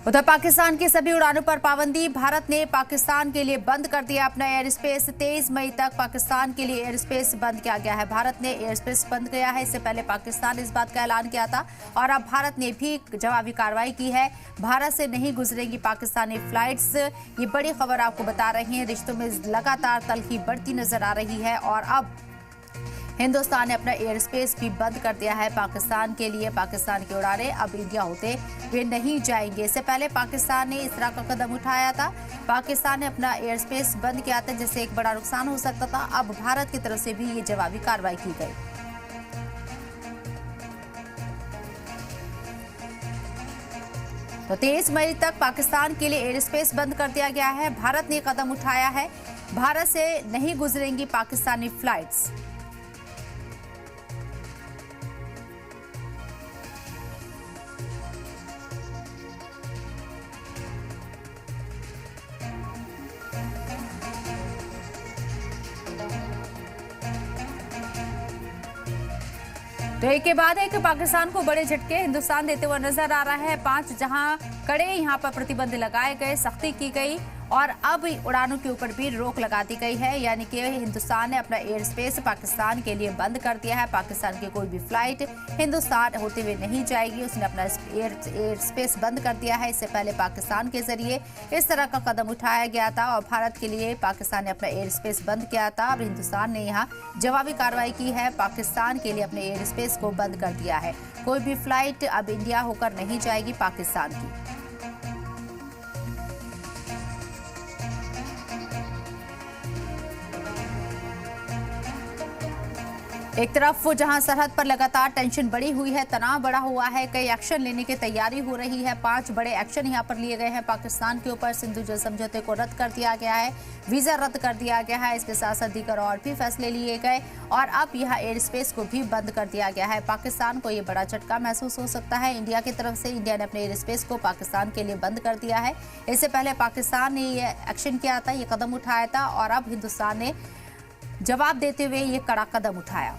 उधर पाकिस्तान की सभी उड़ानों पर पाबंदी। भारत ने पाकिस्तान के लिए बंद कर दिया अपना एयर स्पेस। 23 मई तक पाकिस्तान के लिए एयर स्पेस बंद किया गया है। भारत ने एयर स्पेस बंद किया है। इससे पहले पाकिस्तान इस बात का ऐलान किया था और अब भारत ने भी जवाबी कार्रवाई की है। भारत से नहीं गुजरेंगी पाकिस्तानी फ्लाइट्स। ये बड़ी खबर आपको बता रही है। रिश्तों में लगातार तल्खी बढ़ती नजर आ रही है और अब हिंदुस्तान ने अपना एयर स्पेस भी बंद कर दिया है पाकिस्तान के लिए। पाकिस्तान की उड़ानें अब इंडिया होते वे नहीं जाएंगे। इससे पहले पाकिस्तान ने इस तरह का कदम उठाया था। पाकिस्तान ने अपना एयर स्पेस बंद किया था जिससे एक बड़ा नुकसान हो सकता था। अब भारत की तरफ से भी ये जवाबी कार्रवाई की गई। तो 23 मई तक पाकिस्तान के लिए एयर स्पेस बंद कर दिया गया है। भारत ने कदम उठाया है। भारत से नहीं गुजरेंगी पाकिस्तानी फ्लाइट्स। तो एक के बाद एक पाकिस्तान को बड़े झटके हिंदुस्तान देते हुए नजर आ रहा है। 5 जहां कड़े यहां पर प्रतिबंध लगाए गए, सख्ती की गई और अब उड़ानों के ऊपर भी रोक लगा दी गई है। यानी कि हिंदुस्तान ने अपना एयर स्पेस पाकिस्तान के लिए बंद कर दिया है। पाकिस्तान की कोई भी फ्लाइट हिंदुस्तान होते हुए नहीं जाएगी। उसने अपना एयर स्पेस बंद कर दिया है। इससे पहले पाकिस्तान के जरिए इस तरह का कदम उठाया गया था और भारत के लिए पाकिस्तान ने अपना एयर स्पेस बंद किया था। अब हिंदुस्तान ने यहाँ जवाबी कार्रवाई की है। पाकिस्तान के लिए अपने एयर स्पेस को बंद कर दिया है। कोई भी फ्लाइट अब इंडिया होकर नहीं जाएगी पाकिस्तान की। एक तरफ जहां सरहद पर लगातार टेंशन बढ़ी हुई है, तनाव बढ़ा हुआ है, कई एक्शन लेने की तैयारी हो रही है। 5 बड़े एक्शन यहां पर लिए गए हैं पाकिस्तान के ऊपर। सिंधु जल समझौते को रद्द कर दिया गया है, वीजा रद्द कर दिया गया है। इसके साथ साथ दीगर और भी फैसले लिए गए और अब यह एयर स्पेस को भी बंद कर दिया गया है। पाकिस्तान को ये बड़ा झटका महसूस हो सकता है इंडिया की तरफ से। इंडिया ने अपने एयर स्पेस को पाकिस्तान के लिए बंद कर दिया है। इससे पहले पाकिस्तान ने ये एक्शन किया था, ये कदम उठाया था और अब हिंदुस्तान ने जवाब देते हुए ये कड़ा कदम उठाया।